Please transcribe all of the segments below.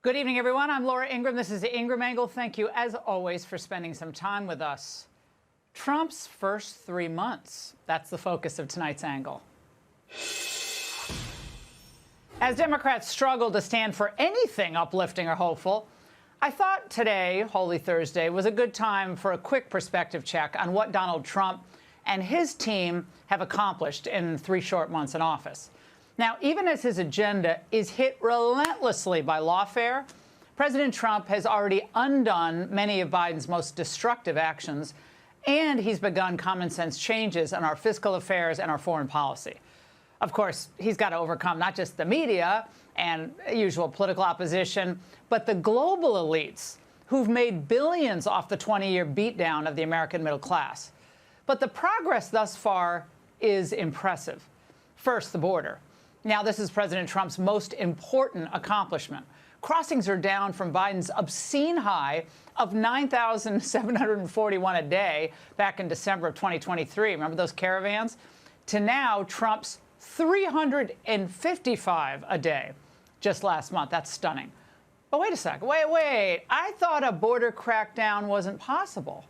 Good evening, everyone. I'm Laura Ingraham. This is the Ingraham Angle. Thank you, as always, for spending some time with us. Trump's first 3 months. That's the focus of tonight's angle. As Democrats struggle to stand for anything uplifting or hopeful, I thought today, Holy Thursday, was a good time for a quick perspective check on what Donald Trump and his team have accomplished in 3 short months in office. Now, even as his agenda is hit relentlessly by lawfare, President Trump has already undone many of Biden's most destructive actions, and he's begun common sense changes in our fiscal affairs and our foreign policy. Of course, he's got to overcome not just the media and usual political opposition, but the global elites who've made billions off the 20-year beatdown of the American middle class. But the progress thus far is impressive. First, the border. Now, this is President Trump's most important accomplishment. Crossings are down from Biden's obscene high of 9,741 a day back in December of 2023. Remember those caravans? To now, Trump's 355 a day just last month. That's stunning. But wait a second. Wait. I thought a border crackdown wasn't possible.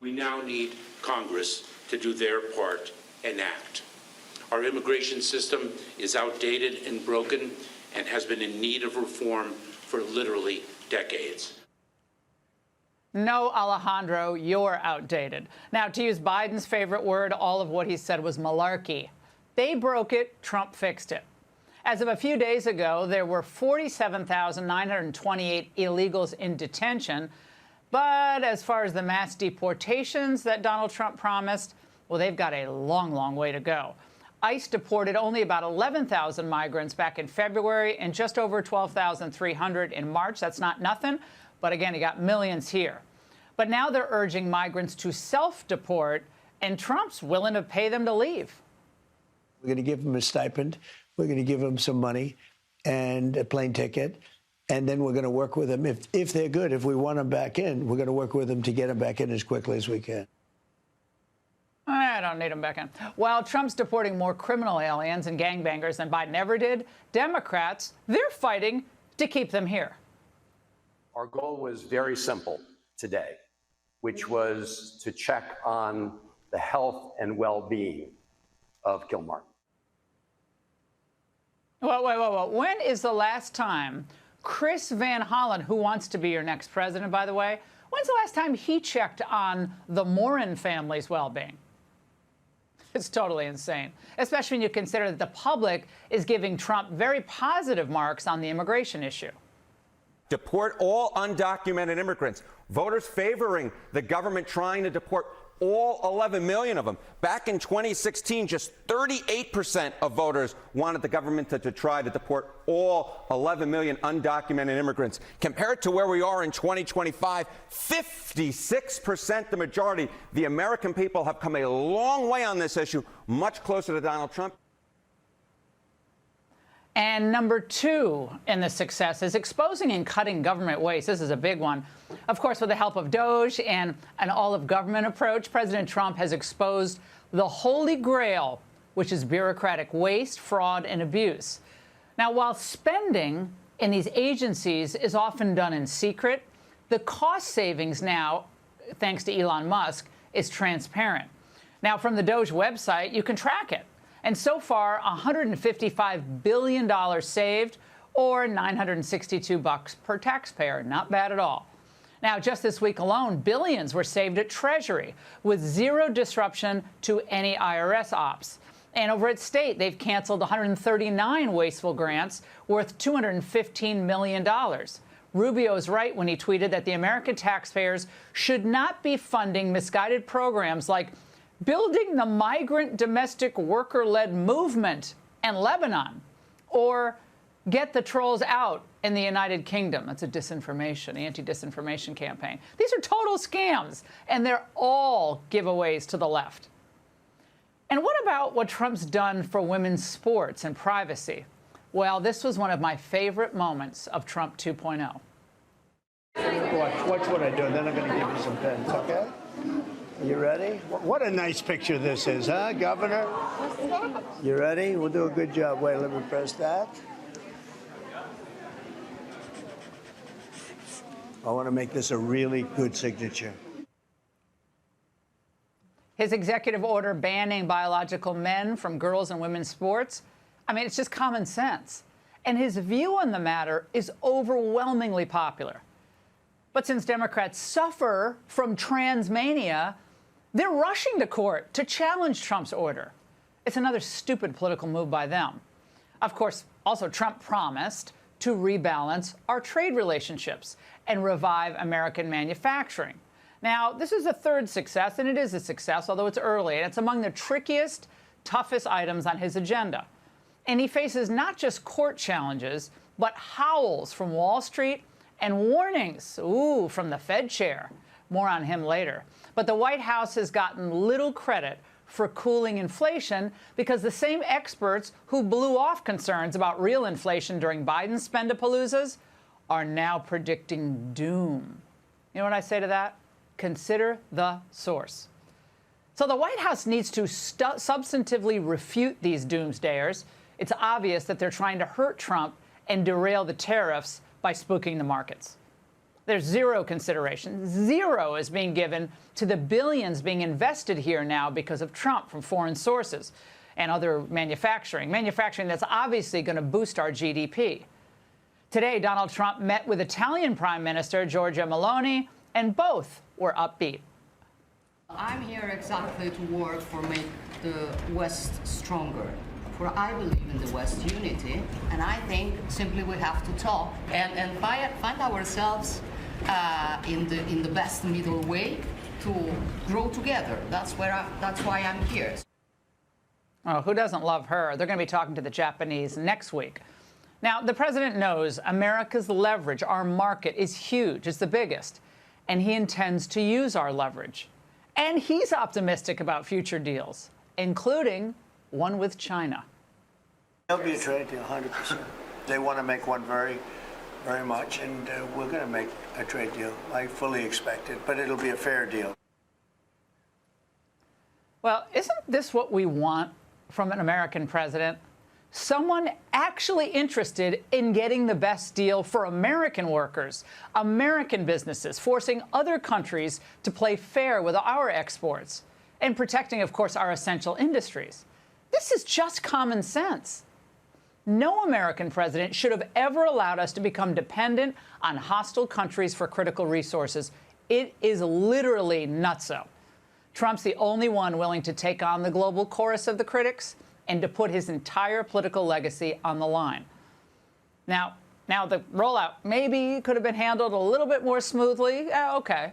We now need Congress to do their part and act. Our immigration system is outdated and broken and has been in need of reform for literally decades. No, Alejandro, you're outdated. Now, to use Biden's favorite word, all of what he said was malarkey. They broke it, Trump fixed it. As of a few days ago, there were 47,928 illegals in detention. But as far as the mass deportations that Donald Trump promised, well, they've got a long, long way to go. ICE deported only about 11,000 migrants back in February and just over 12,300 in March. That's not nothing. But again, you got millions here. But now they're urging migrants to self-deport, and Trump's willing to pay them to leave. We're going to give them a stipend. We're going to give them some money and a plane ticket. And then we're going to work with them. If they're good, if we want them back in, we're going to work with them to get them back in as quickly as we can. I don't need them back in. While Trump's deporting more criminal aliens and gangbangers than Biden ever did, Democrats, they're fighting to keep them here. Our goal was very simple today, which was to check on the health and well-being of Gilmar. Whoa. When is the last time Chris Van Hollen, who wants to be your next president, by the way, when's the last time he checked on the Morin family's well-being? It's totally insane, especially when you consider that the public is giving Trump very positive marks on the immigration issue. Deport all undocumented immigrants. Voters favoring the government trying to deport all 11 million of them. Back in 2016, just 38% of voters wanted the government to try to deport all 11 million undocumented immigrants. Compared to where we are in 2025, 56%, the majority. The American people have come a long way on this issue, much closer to Donald Trump. And number 2 in the success is exposing and cutting government waste. This is a big one. Of course, with the help of DOJ and an all-of-government approach, President Trump has exposed the holy grail, which is bureaucratic waste, fraud, and abuse. Now, while spending in these agencies is often done in secret, the cost savings now, thanks to Elon Musk, is transparent. Now, from the DOJ website, you can track it. And so far, $155 billion saved, or $962 per taxpayer. Not bad at all. Now, just this week alone, billions were saved at Treasury with zero disruption to any IRS ops. And over at State, they've canceled 139 wasteful grants worth $215 million. Rubio's right when he tweeted that the American taxpayers should not be funding misguided programs like building the migrant domestic worker-led movement in Lebanon, or get the trolls out in the United Kingdom. That's a disinformation, anti-disinformation campaign. These are total scams, and they're all giveaways to the left. And what about what Trump's done for women's sports and privacy? Well, this was one of my favorite moments of Trump 2.0. Watch what I do, and then I'm going to give you some pens, okay? You ready? What a nice picture this is, huh, Governor? You ready? We'll do a good job. Wait, let me press that. I want to make this a really good signature. His executive order banning biological men from girls' and women's sports, I mean, it's just common sense. And his view on the matter is overwhelmingly popular. But since Democrats suffer from transmania, they're rushing to court to challenge Trump's order. It's another stupid political move by them. Of course, also Trump promised to rebalance our trade relationships and revive American manufacturing. Now, this is a third success, and it is a success, although it's early, and it's among the trickiest, toughest items on his agenda. And he faces not just court challenges, but howls from Wall Street and warnings, from the Fed chair. More on him later. But the White House has gotten little credit for cooling inflation because the same experts who blew off concerns about real inflation during Biden's spendapaloozas are now predicting doom. You know what I say to that? Consider the source. So the White House needs to substantively refute these doomsdayers. It's obvious that they're trying to hurt Trump and derail the tariffs by spooking the markets. There's zero consideration. Zero is being given to the billions being invested here now because of Trump from foreign sources and other manufacturing that's obviously going to boost our GDP. Today, Donald Trump met with Italian Prime Minister Giorgia Meloni, and both were upbeat. I'm here exactly to work for make the West stronger. For I believe in the West unity, and I think simply we have to talk and find ourselves in the best middle way to grow together. That's why I'm here. Oh, who doesn't love her? They're going to be talking to the Japanese next week. Now, the president knows America's leverage, our market, is huge. It's the biggest. And he intends to use our leverage. And he's optimistic about future deals, including one with China. There'll be a trade deal, 100%. They want to make one very, very much, and we're going to make a trade deal. I fully expect it, but it'll be a fair deal. Well, isn't this what we want from an American president? Someone actually interested in getting the best deal for American workers, American businesses, forcing other countries to play fair with our exports, and protecting, of course, our essential industries. This is just common sense. No American president should have ever allowed us to become dependent on hostile countries for critical resources. It is literally nutso. Trump's the only one willing to take on the global chorus of the critics and to put his entire political legacy on the line. Now the rollout maybe could have been handled a little bit more smoothly. Okay.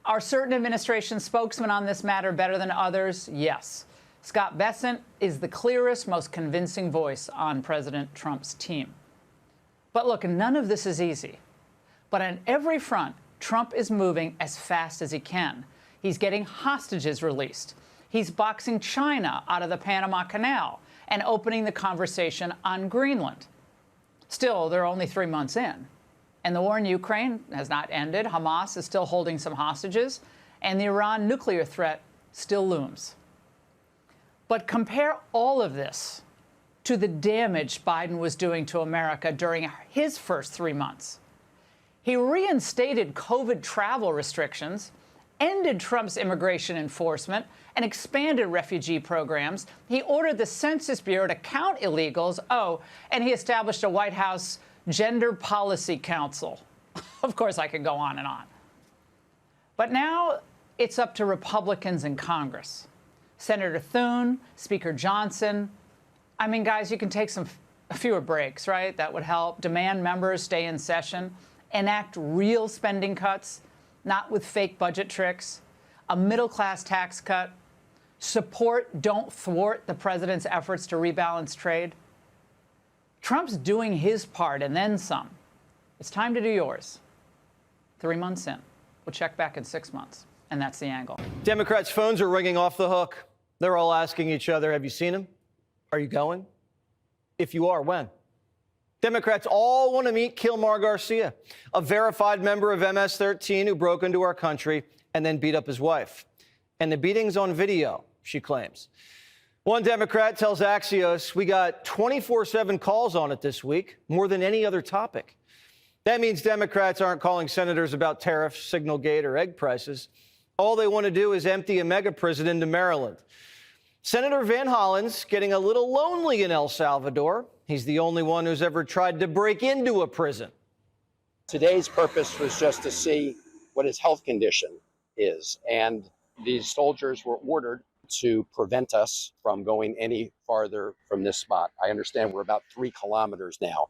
Are certain administration spokesmen on this matter better than others? Yes. Scott Bessent is the clearest, most convincing voice on President Trump's team. But look, none of this is easy. But on every front, Trump is moving as fast as he can. He's getting hostages released. He's boxing China out of the Panama Canal and opening the conversation on Greenland. Still, they're only 3 months in. And the war in Ukraine has not ended. Hamas is still holding some hostages. And the Iran nuclear threat still looms. But compare all of this to the damage Biden was doing to America during his first 3 months. He reinstated COVID travel restrictions, ended Trump's immigration enforcement, and expanded refugee programs. He ordered the Census Bureau to count illegals. Oh, and he established a White House Gender Policy Council. Of course, I could go on and on. But now it's up to Republicans in Congress. Senator Thune, Speaker Johnson. I mean, guys, you can take fewer breaks, right? That would help. Demand members stay in session. Enact real spending cuts, not with fake budget tricks. A middle-class tax cut. Support, don't thwart the president's efforts to rebalance trade. Trump's doing his part and then some. It's time to do yours. 3 months in. We'll check back in 6 months. And that's the angle. Democrats' phones are ringing off the hook. They're all asking each other, have you seen him? Are you going? If you are, when? Democrats all want to meet Kilmar Garcia, a verified member of MS-13 who broke into our country and then beat up his wife. And the beating's on video, she claims. One Democrat tells Axios, we got 24/7 calls on it this week, more than any other topic. That means Democrats aren't calling senators about tariffs, Signalgate, or egg prices. All they want to do is empty a mega prison into Maryland. Senator Van Hollen's getting a little lonely in El Salvador. He's the only one who's ever tried to break into a prison. Today's purpose was just to see what his health condition is. And these soldiers were ordered to prevent us from going any farther from this spot. I understand we're about 3 kilometers now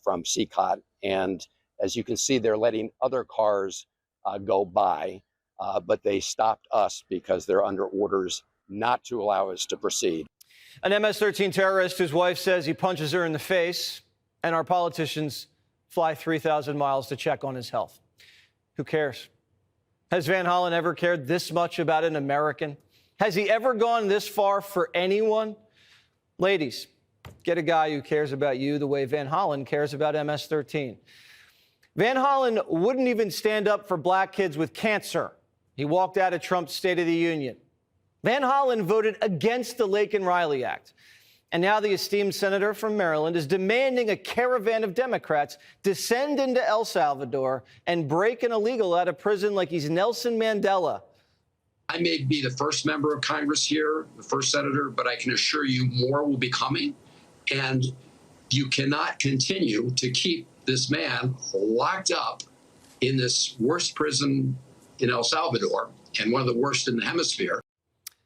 from CCOT. And as you can see, they're letting other cars go by, but they stopped us because they're under orders not to allow us to proceed. An MS-13 terrorist whose wife says he punches her in the face, and our politicians fly 3,000 miles to check on his health. Who cares? Has Van Hollen ever cared this much about an American? Has he ever gone this far for anyone? Ladies, get a guy who cares about you the way Van Hollen cares about MS-13. Van Hollen wouldn't even stand up for black kids with cancer. He walked out of Trump's State of the Union. Van Hollen voted against the Laken Riley Act. And now the esteemed senator from Maryland is demanding a caravan of Democrats descend into El Salvador and break an illegal out of prison like he's Nelson Mandela. I may be the first member of Congress here, the first senator, but I can assure you more will be coming. And you cannot continue to keep this man locked up in this worst prison in El Salvador and one of the worst in the hemisphere.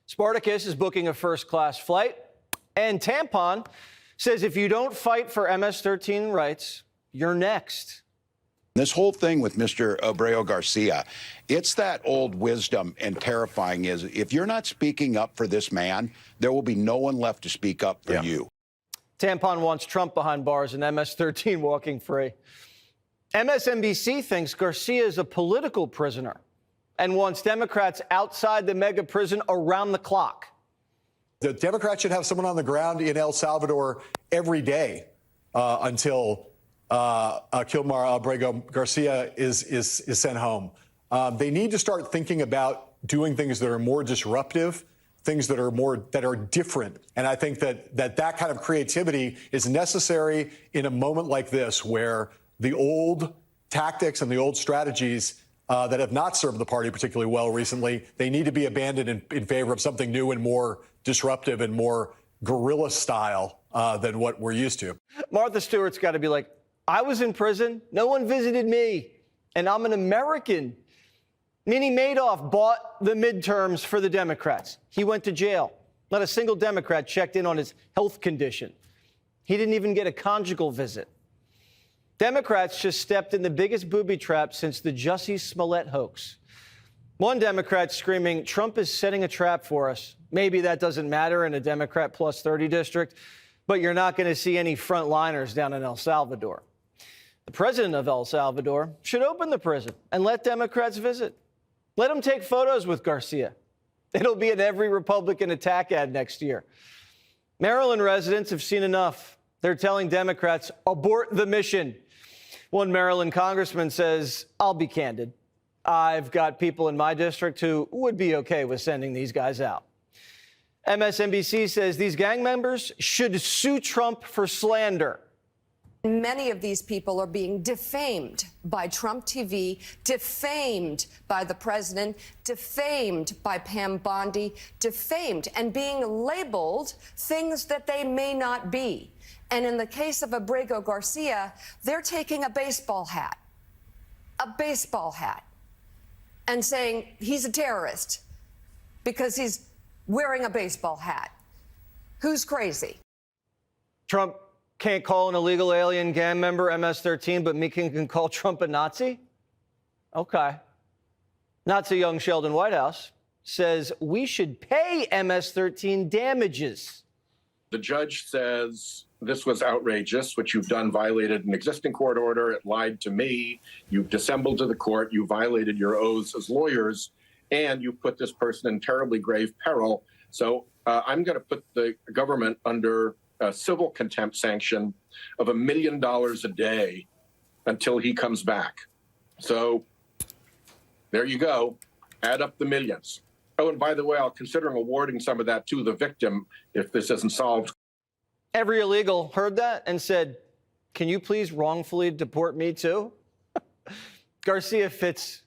Spartacus is booking a first-class flight, and Tampon says if you don't fight for MS-13 rights, you're next. This whole thing with Mr. Abreu Garcia, it's that old wisdom and terrifying is if you're not speaking up for this man, there will be no one left to speak up for you. Tampon wants Trump behind bars and MS-13 walking free. MSNBC thinks Garcia is a political prisoner and wants Democrats outside the mega prison around the clock. The Democrats should have someone on the ground in El Salvador every day until Kilmar Abrego Garcia is sent home. They need to start thinking about doing things that are more disruptive, things that are different. And I think that kind of creativity is necessary in a moment like this, where the old tactics and the old strategies that have not served the party particularly well recently, they need to be abandoned in favor of something new and more disruptive and more guerrilla style than what we're used to. Martha Stewart's got to be like, I was in prison, no one visited me, and I'm an American. Minnie Madoff bought the midterms for the Democrats. He went to jail. Not a single Democrat checked in on his health condition. He didn't even get a conjugal visit. Democrats just stepped in the biggest booby trap since the Jussie Smollett hoax. One Democrat screaming, Trump is setting a trap for us. Maybe that doesn't matter in a Democrat plus 30 district, but you're not going to see any frontliners down in El Salvador. The president of El Salvador should open the prison and let Democrats visit. Let them take photos with Garcia. It'll be in every Republican attack ad next year. Maryland residents have seen enough. They're telling Democrats, abort the mission. One Maryland congressman says, I'll be candid. I've got people in my district who would be okay with sending these guys out. MSNBC says these gang members should sue Trump for slander. Many of these people are being defamed by Trump TV, defamed by the president, defamed by Pam Bondi, defamed and being labeled things that they may not be. And in the case of Abrego Garcia, they're taking a baseball hat, and saying he's a terrorist because he's wearing a baseball hat. Who's crazy? Trump can't call an illegal alien gang member MS-13, but Meekin can call Trump a Nazi? Okay. Nazi young Sheldon Whitehouse says we should pay MS-13 damages. The judge says this was outrageous. What you've done violated an existing court order. It lied to me. You've dissembled to the court. You violated your oaths as lawyers, and you put this person in terribly grave peril. So I'm going to put the government under a civil contempt sanction of $1 million a day until he comes back. So there you go. Add up the millions. Oh, and by the way, I'll consider awarding some of that to the victim if this isn't solved. Every illegal heard that and said, Can you please wrongfully deport me too? Garcia fits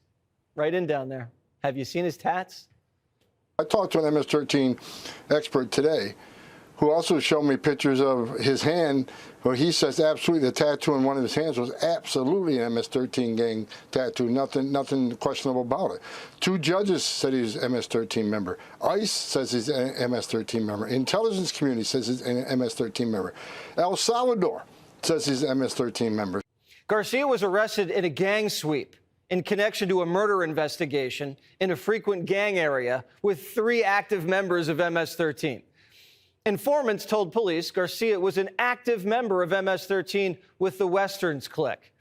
right in down there. Have you seen his tats? I talked to an MS-13 expert today who also showed me pictures of his hand where he says absolutely the tattoo on one of his hands was absolutely an MS-13 gang tattoo, nothing questionable about it. 2 judges said he's an MS-13 member. ICE says he's an MS-13 member. Intelligence community says he's an MS-13 member. El Salvador says he's an MS-13 member. Garcia was arrested in a gang sweep in connection to a murder investigation in a frequent gang area with 3 active members of MS-13. Informants told police Garcia was an active member of MS-13 with the Westerns clique.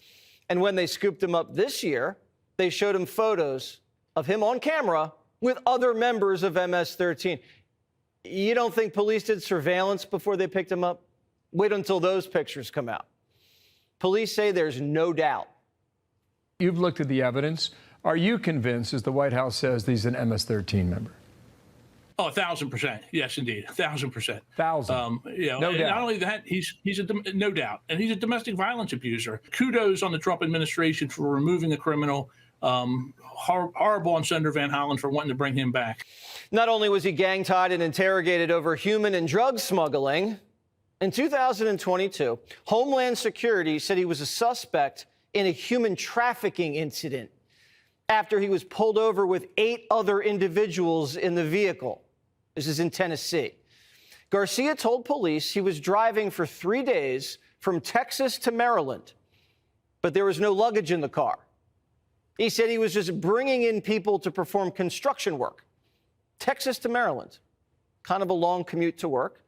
And when they scooped him up this year, they showed him photos of him on camera with other members of MS-13. You don't think police did surveillance before they picked him up? Wait until those pictures come out. Police say there's no doubt. You've looked at the evidence. Are you convinced, as the White House says, that he's an MS-13 member? Oh, 1,000%. Yes, indeed. 1,000%. 1,000. No doubt. Not only that, he's no doubt. And he's a domestic violence abuser. Kudos on the Trump administration for removing a criminal. Horrible on Senator Van Hollen for wanting to bring him back. Not only was he gang-tied and interrogated over human and drug smuggling, in 2022, Homeland Security said he was a suspect in a human trafficking incident after he was pulled over with 8 other individuals in the vehicle. This is in Tennessee. Garcia told police he was driving for 3 days from Texas to Maryland, but there was no luggage in the car. He said he was just bringing in people to perform construction work. Texas to Maryland, kind of a long commute to work.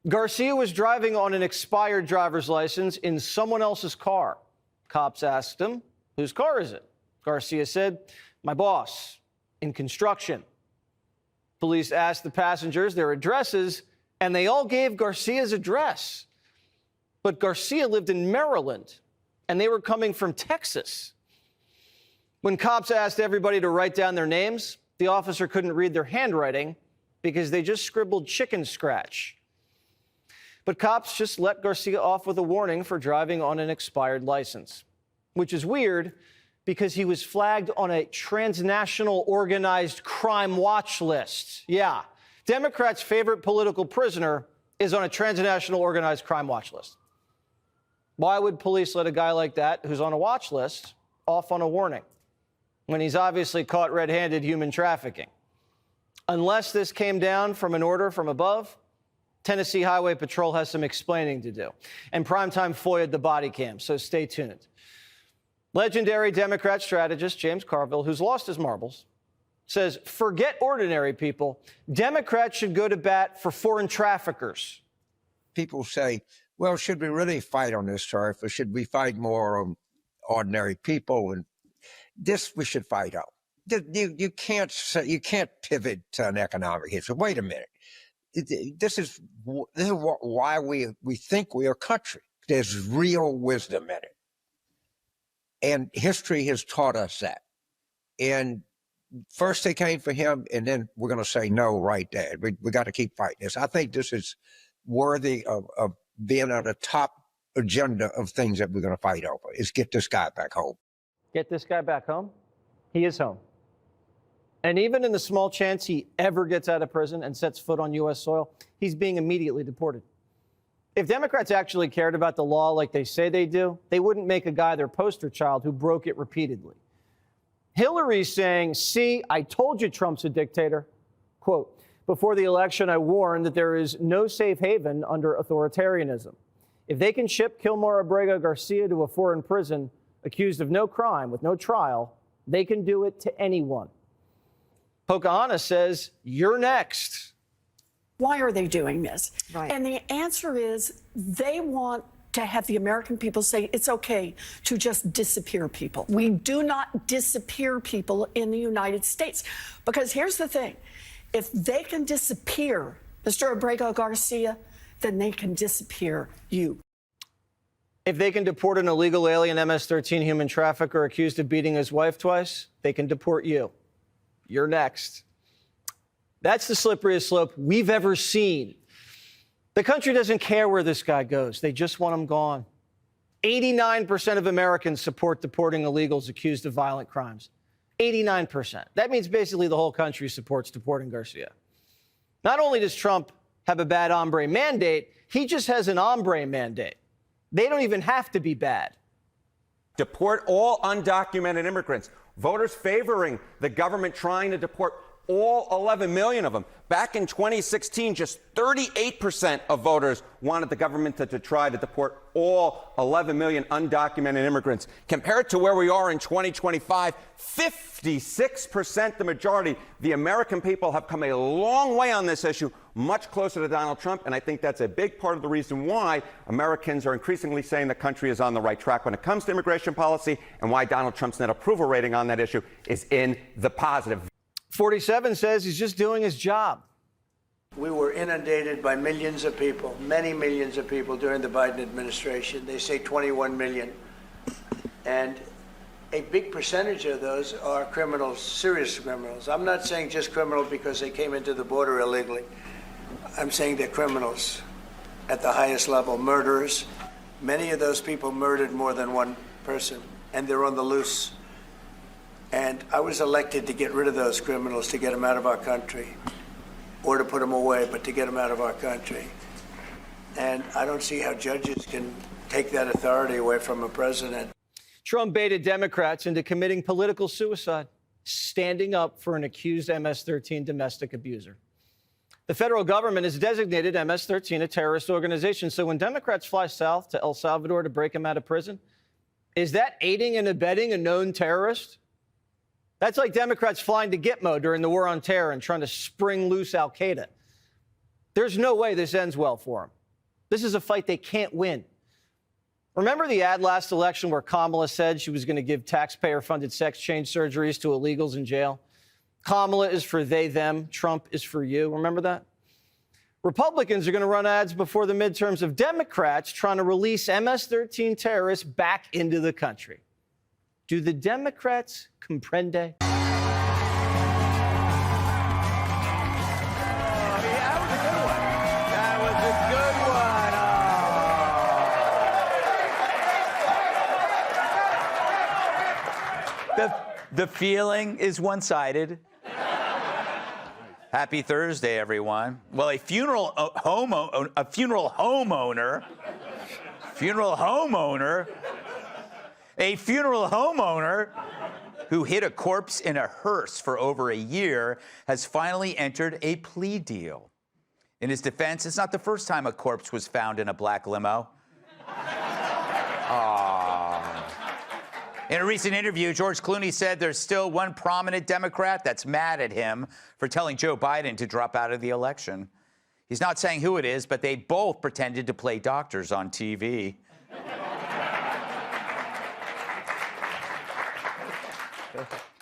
Garcia was driving on an expired driver's license in someone else's car. Cops asked him, whose car is it? Garcia said, my boss, in construction. Police asked the passengers their addresses, and they all gave Garcia's address. But Garcia lived in Maryland, and they were coming from Texas. When cops asked everybody to write down their names, the officer couldn't read their handwriting because they just scribbled chicken scratch. But cops just let Garcia off with a warning for driving on an expired license, which is weird because he was flagged on a transnational organized crime watch list. Yeah, Democrats' favorite political prisoner is on a transnational organized crime watch list. Why would police let a guy like that, who's on a watch list, off on a warning when he's obviously caught red-handed human trafficking? Unless this came down from an order from above, Tennessee Highway Patrol has some explaining to do. And Primetime FOIA'd the body cam, so stay tuned. Legendary Democrat strategist James Carville, who's lost his marbles, says, forget ordinary people. Democrats should go to bat for foreign traffickers. People say, well, should we really fight on this turf, or should we fight more on ordinary people? And this we should fight on. You can't pivot to an economic issue. Wait a minute. This is why we think we are a country. There's real wisdom in it. And history has taught us that. And first they came for him, and then we're going to say no right there. We got to keep fighting this. I think this is worthy of being on the top agenda of things that we're going to fight over, is get this guy back home. Get this guy back home? He is home. And even in the small chance he ever gets out of prison and sets foot on U.S. soil, he's being immediately deported. If Democrats actually cared about the law like they say they do, they wouldn't make a guy their poster child who broke it repeatedly. Hillary's saying, see, I told you Trump's a dictator. Quote, before the election, I warned that there is no safe haven under authoritarianism. If they can ship Kilmar Abrego Garcia to a foreign prison accused of no crime with no trial, they can do it to anyone. Pocahontas says, you're next. Why are they doing this? Right. And the answer is they want to have the American people say it's okay to just disappear people. We do not disappear people in the United States. Because here's the thing. If they can disappear Mr. Abrego Garcia, then they can disappear you. If they can deport an illegal alien MS-13 human trafficker accused of beating his wife twice, they can deport you. You're next. That's the slipperiest slope we've ever seen. The country doesn't care where this guy goes. They just want him gone. 89% of Americans support deporting illegals accused of violent crimes. 89%. That means basically the whole country supports deporting Garcia. Not only does Trump have a bad hombre mandate, he just has an hombre mandate. They don't even have to be bad. Deport all undocumented immigrants. Voters favoring the government trying to deport all 11 million of them. Back in 2016, just 38% of voters wanted the government to try to deport all 11 million undocumented immigrants. Compared to where we are in 2025, 56%, the majority. The American people have come a long way on this issue, much closer to Donald Trump, and I think that's a big part of the reason why Americans are increasingly saying the country is on the right track when it comes to immigration policy, and why Donald Trump's net approval rating on that issue is in the positive. 47 says he's just doing his job. We were inundated by millions of people, many millions of people during the Biden administration. They say 21 million. And a big percentage of those are criminals, serious criminals. I'm not saying just criminals because they came into the border illegally. I'm saying they're criminals at the highest level, murderers. Many of those people murdered more than one person, and they're on the loose. And I was elected to get rid of those criminals, to get them out of our country, or to put them away, but to get them out of our country. And I don't see how judges can take that authority away from a president. Trump baited Democrats into committing political suicide, standing up for an accused MS-13 domestic abuser. The federal government has designated MS-13 a terrorist organization. So when Democrats fly south to El Salvador to break him out of prison, is that aiding and abetting a known terrorist? That's like Democrats flying to Gitmo during the war on terror and trying to spring loose al-Qaeda. There's no way this ends well for them. This is a fight they can't win. Remember the ad last election where Kamala said she was going to give taxpayer-funded sex change surgeries to illegals in jail? Kamala is for they, them. Trump is for you. Remember that? Republicans are going to run ads before the midterms of Democrats trying to release MS-13 terrorists back into the country. Do the Democrats comprende? The feeling is one-sided. Happy Thursday, everyone. Well, a funeral homeowner who hid a corpse in a hearse for over a year has finally entered a plea deal. In his defense, it's not the first time a corpse was found in a black limo. In a recent interview, George Clooney said there's still one prominent Democrat that's mad at him for telling Joe Biden to drop out of the election. He's not saying who it is, but they both pretended to play doctors on TV.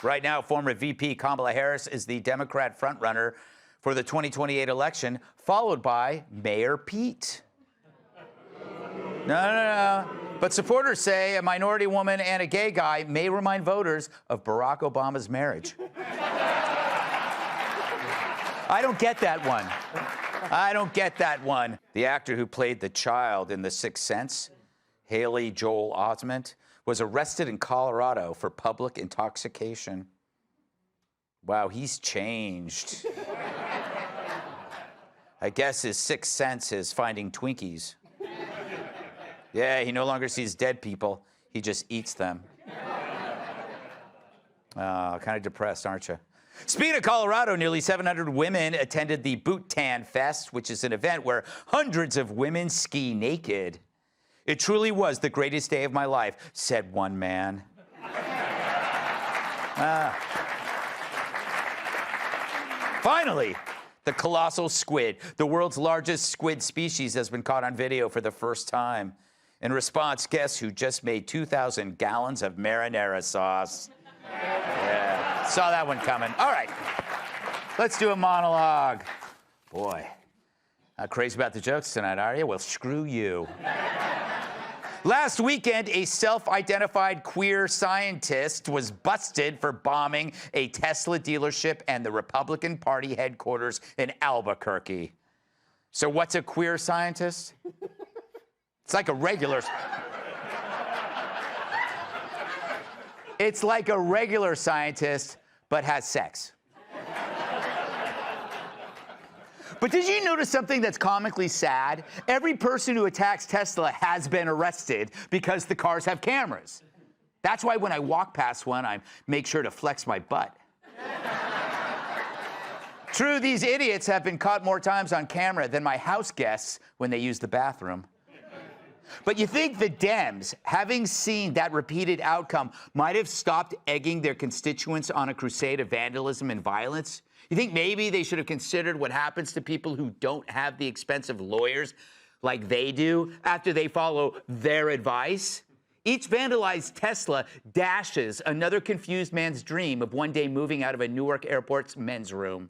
Right now, former VP Kamala Harris is the Democrat frontrunner for the 2028 election, followed by Mayor Pete. No. But supporters say a minority woman and a gay guy may remind voters of Barack Obama's marriage. I don't get that one. The actor who played the child in The Sixth Sense, Haley Joel Osment, was arrested in Colorado for public intoxication. Wow, he's changed. I guess his sixth sense is finding Twinkies. Yeah, he no longer sees dead people. He just eats them. Kind of depressed, aren't you? Speaking of Colorado, nearly 700 women attended the Boot Tan Fest, which is an event where hundreds of women ski naked. It truly was the greatest day of my life, said one man. Finally, the colossal squid, the world's largest squid species, has been caught on video for the first time. In response, guess who just made 2,000 gallons of marinara sauce? Yeah, saw that one coming. All right, let's do a monologue. Boy, not crazy about the jokes tonight, are you? Well, screw you. Last weekend, a self-identified queer scientist was busted for bombing a Tesla dealership and the Republican Party headquarters in Albuquerque. So what's a queer scientist? It's like a regular... It's like a regular scientist, but has sex. But did you notice something that's comically sad? Every person who attacks Tesla has been arrested because the cars have cameras. That's why when I walk past one, I make sure to flex my butt. True, these idiots have been caught more times on camera than my house guests when they use the bathroom. But you think the Dems, having seen that repeated outcome, might have stopped egging their constituents on a crusade of vandalism and violence? You think maybe they should have considered what happens to people who don't have the expensive lawyers like they do after they follow their advice? Each vandalized Tesla dashes another confused man's dream of one day moving out of a Newark airport's men's room.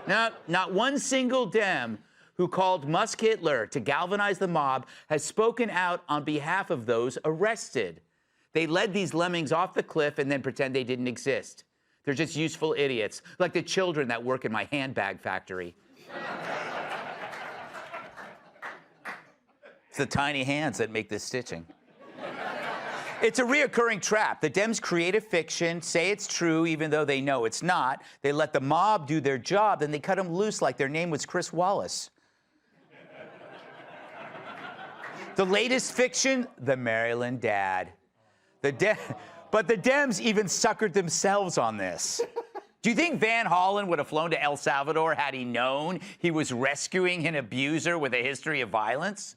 Not one single Dem who called Musk Hitler to galvanize the mob has spoken out on behalf of those arrested. They led these lemmings off the cliff and then pretend they didn't exist. They're just useful idiots, like the children that work in my handbag factory. It's the tiny hands that make this stitching. It's a reoccurring trap. The Dems create a fiction, say it's true even though they know it's not. They let the mob do their job, then they cut them loose like their name was Chris Wallace. The latest fiction, the Maryland Dad. But the Dems even suckered themselves on this. Do you think Van Hollen would have flown to El Salvador had he known he was rescuing an abuser with a history of violence?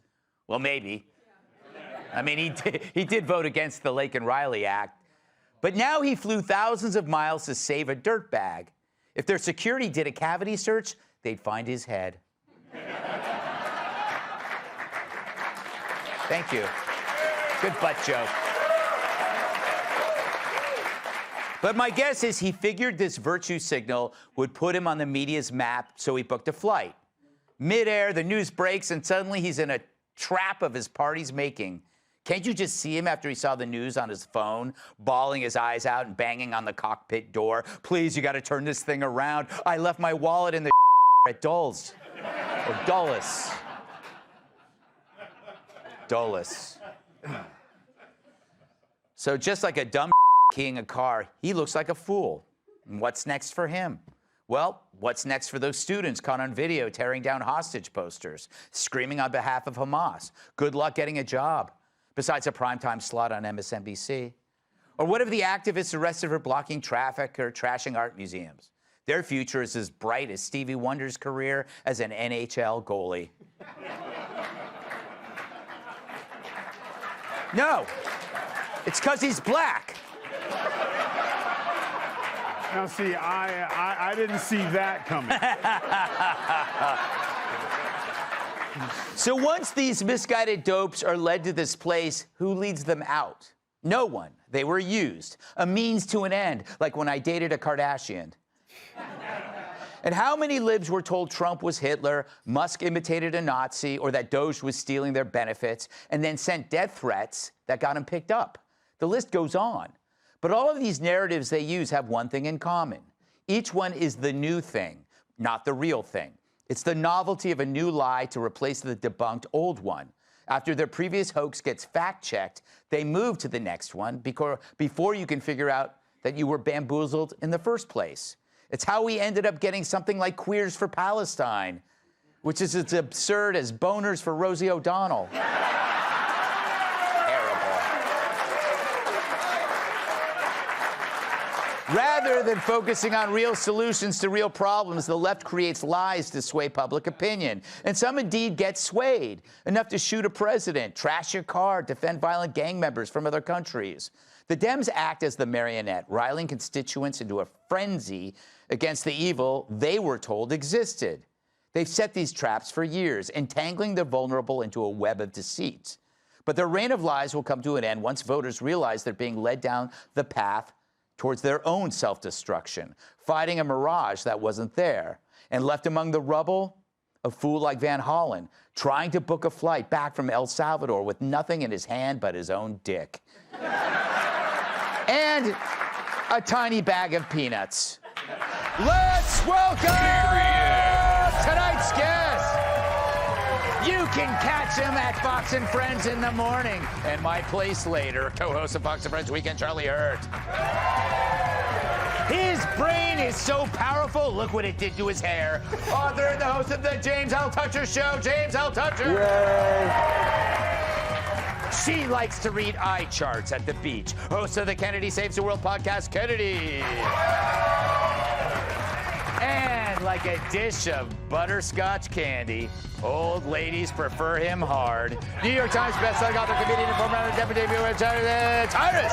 Well, maybe. I mean, he did vote against the Lake and Riley Act. But now he flew thousands of miles to save a dirtbag. If their security did a cavity search, they'd find his head. Thank you. Good butt joke. But my guess is he figured this virtue signal would put him on the media's map, so he booked a flight. Midair, the news breaks, and suddenly he's in a trap of his party's making. Can't you just see him after he saw the news on his phone, bawling his eyes out and banging on the cockpit door? Please, you got to turn this thing around. I left my wallet in the at Dulles. Or Dulles. Dulles. So just like a dumb keying a car, he looks like a fool. And what's next for him? Well, what's next for those students caught on video tearing down hostage posters, screaming on behalf of Hamas? Good luck getting a job, besides a primetime slot on MSNBC. Or what of the activists arrested for blocking traffic or trashing art museums? Their future is as bright as Stevie Wonder's career as an NHL goalie. No, it's because he's black. Now, see, I didn't see that coming. So once these misguided dopes are led to this place, who leads them out? No one. They were used. A means to an end, like when I dated a Kardashian. And how many libs were told Trump was Hitler, Musk imitated a Nazi, or that Doge was stealing their benefits, and then sent death threats that got him picked up? The list goes on. But all of these narratives they use have one thing in common. Each one is the new thing, not the real thing. It's the novelty of a new lie to replace the debunked old one. After their previous hoax gets fact-checked, they move to the next one before you can figure out that you were bamboozled in the first place. It's how we ended up getting something like Queers for Palestine, which is as absurd as boners for Rosie O'Donnell. Rather than focusing on real solutions to real problems, the left creates lies to sway public opinion. And some indeed get swayed, enough to shoot a president, trash your car, defend violent gang members from other countries. The Dems act as the marionette, riling constituents into a frenzy against the evil they were told existed. They've set these traps for years, entangling the vulnerable into a web of deceit. But their reign of lies will come to an end once voters realize they're being led down the path towards their own self-destruction, fighting a mirage that wasn't there. And left among the rubble, a fool like Van Hollen, trying to book a flight back from El Salvador with nothing in his hand but his own dick. And a tiny bag of peanuts. Let's welcome tonight's guest. You can catch him at Fox and Friends in the morning. And my place later, co-host of Fox and Friends Weekend, Charlie Hurt. His brain is so powerful, look what it did to his hair. Author and the host of the James L. Toucher Show, James L. Toucher. She likes to read eye charts at the beach. Host of the Kennedy Saves the World podcast, Kennedy. And like a dish of butterscotch candy, old ladies prefer him hard. New York Times bestselling author, comedian, and former deputy viewer, Tyrus.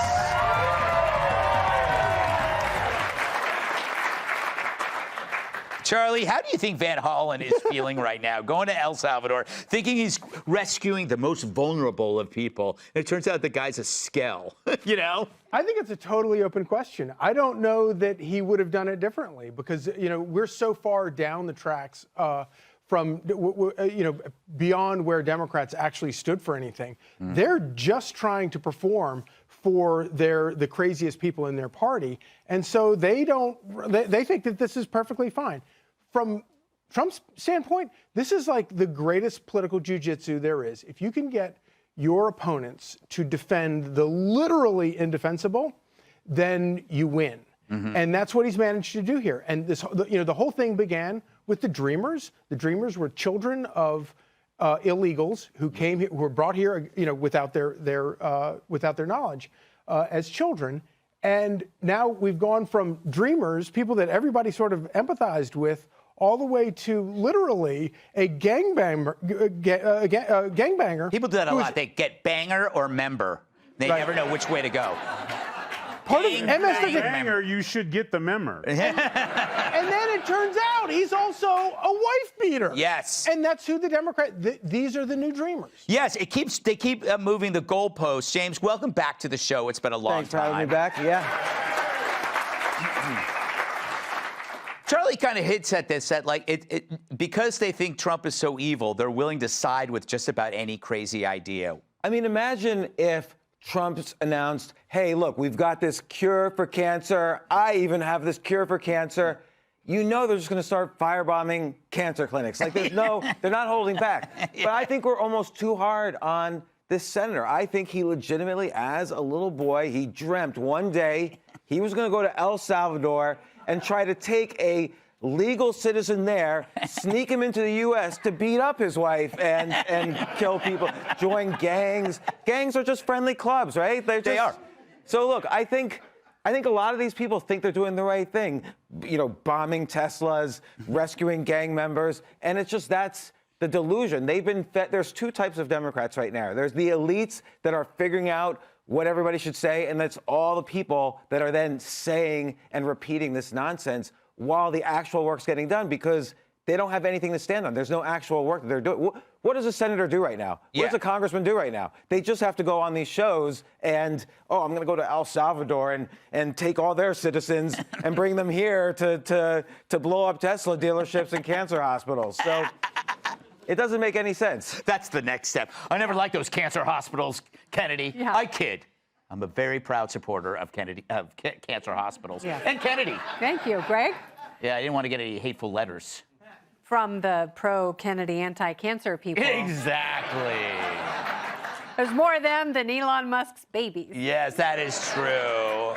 Charlie, how do you think Van Hollen is feeling right now? Going to El Salvador, thinking he's rescuing the most vulnerable of people. And it turns out the guy's a skell, you know? I think it's a totally open question. I don't know that he would have done it differently because, you know, we're so far down the tracks from, you know, beyond where Democrats actually stood for anything. They're just trying to perform for the craziest people in their party. And so they think that this is perfectly fine. From Trump's standpoint, this is like the greatest political jujitsu there is. If you can get your opponents to defend the literally indefensible, then you win. And that's what he's managed to do here. And this, you know, the whole thing began with the Dreamers. The Dreamers were children of illegals who came here, who were brought here, you know, without their knowledge as children. And now we've gone from Dreamers, people that everybody sort of empathized with, all the way to literally a gangbanger. People do that a lot. They get banger or member. They never know which way to go. Part of MS Banger, you should get the member. And then it turns out he's also a wife beater. Yes. And that's who the Democrat. These are the new Dreamers. Yes, they keep moving the goalposts. James, welcome back to the show. It's been a long time. Thanks for having me back. Yeah. Charlie kind of hints at this, that like because they think Trump is so evil, they're willing to side with just about any crazy idea. I mean, imagine if Trump's announced, hey, look, we've got this cure for cancer. I even have this cure for cancer. You know they're just going to start firebombing cancer clinics. Like, there's no, they're not holding back. Yeah. But I think we're almost too hard on this senator. I think he legitimately, as a little boy, he dreamt one day he was going to go to El Salvador and try to take a legal citizen there, sneak him into the U.S. to beat up his wife and kill people, join gangs. Gangs are just friendly clubs, right? They are. So look, I think a lot of these people think they're doing the right thing, you know, bombing Teslas, rescuing gang members, and it's just that's the delusion. They've been fed. There's two types of Democrats right now. There's the elites that are figuring out what everybody should say, and that's all the people that are then saying and repeating this nonsense while the actual work's getting done because they don't have anything to stand on. There's no actual work that they're doing. What does a senator do right now? What does a congressman do right now? They just have to go on these shows and, oh, I'm going to go to El Salvador and take all their citizens and bring them here to blow up Tesla dealerships and cancer hospitals. So it doesn't make any sense. That's the next step. I never liked those cancer hospitals, Kennedy. Yeah. I kid. I'm a very proud supporter of cancer hospitals. Yeah. And Kennedy. Thank you. Greg? Yeah, I didn't want to get any hateful letters. From the pro-Kennedy anti-cancer people. Exactly. There's more of them than Elon Musk's babies. Yes, that is true.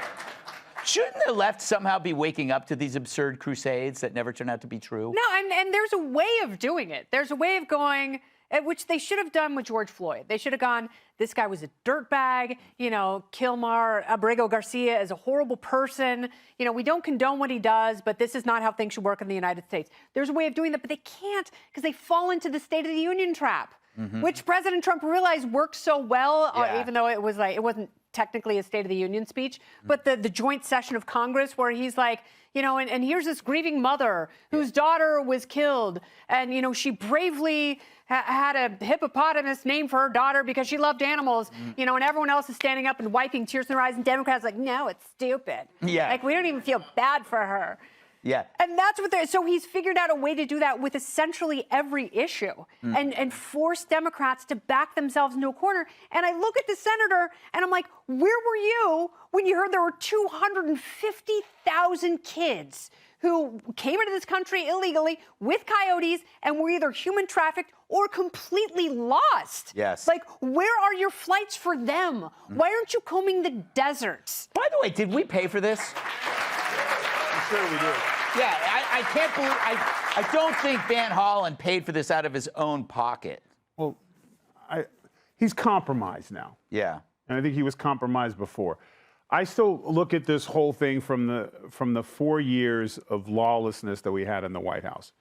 Shouldn't the left somehow be waking up to these absurd crusades that never turn out to be true? No, and there's a way of doing it. There's a way of going, which they should have done with George Floyd. They should have gone, this guy was a dirtbag, you know, Kilmar Abrego Garcia is a horrible person. You know, we don't condone what he does, but this is not how things should work in the United States. There's a way of doing that, but they can't because they fall into the State of the Union trap, which President Trump realized worked so well, even though it wasn't technically a State of the Union speech, but the joint session of Congress where he's like, you know, and here's this grieving mother whose daughter was killed. And, you know, she bravely had a hippopotamus named for her daughter because she loved animals, you know, and everyone else is standing up and wiping tears from their eyes. And Democrats are like, no, it's stupid. Yeah. Like, we don't even feel bad for her. Yeah. And that's what so he's figured out a way to do that with essentially every issue and force Democrats to back themselves into a corner. And I look at the senator and I'm like, where were you when you heard there were 250,000 kids who came into this country illegally with coyotes and were either human trafficked or completely lost. Yes. Like, where are your flights for them? Why aren't you combing the deserts? By the way, did we pay for this? I'm sure we did. Yeah, I can't believe, I don't think Van Hollen paid for this out of his own pocket. Well, he's compromised now. Yeah. And I think he was compromised before. I still look at this whole thing from the 4 years of lawlessness that we had in the White House.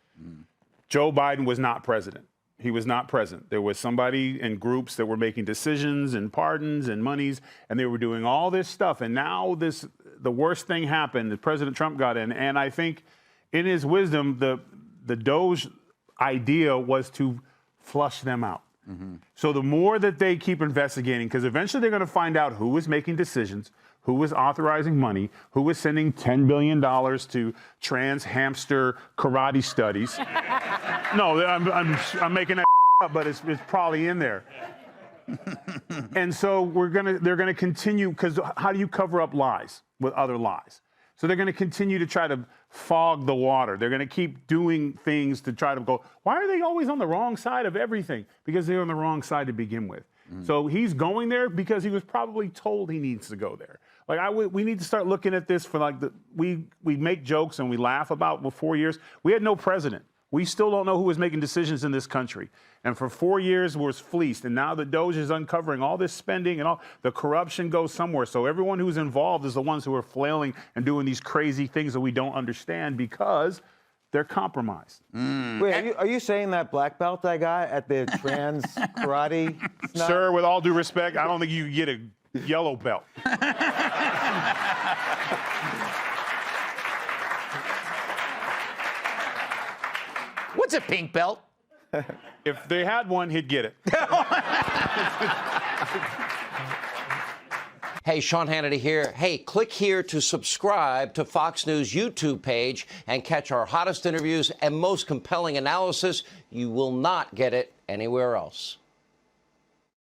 Joe Biden was not president. He was not present. There was somebody in groups that were making decisions and pardons and monies, and they were doing all this stuff. And now the worst thing happened. President Trump got in, and I think in his wisdom, the Doge idea was to flush them out. So the more that they keep investigating, because eventually they're going to find out who was making decisions, who was authorizing money, who was sending $10 billion to trans hamster karate studies. No, I'm making that up, but it's probably in there. And so they're gonna continue, because how do you cover up lies with other lies? So they're going to continue to try to fog the water. They're going to keep doing things to try to go, why are they always on the wrong side of everything? Because they're on the wrong side to begin with. So he's going there because he was probably told he needs to go there. Like we need to start looking at this for like we make jokes and we laugh about, well, 4 years. We had no president. We still don't know who was making decisions in this country. And for 4 years was fleeced. And now the Doge is uncovering all this spending and all the corruption goes somewhere. So everyone who's involved is the ones who are flailing and doing these crazy things that we don't understand because they're compromised. Wait, are you saying that black belt I got at the trans karate? Sir, with all due respect, I don't think you get a yellow belt. What's a pink belt? If they had one, he'd get it. Hey, Sean Hannity here. Hey, click here to subscribe to Fox News YouTube page and catch our hottest interviews and most compelling analysis. You will not get it anywhere else.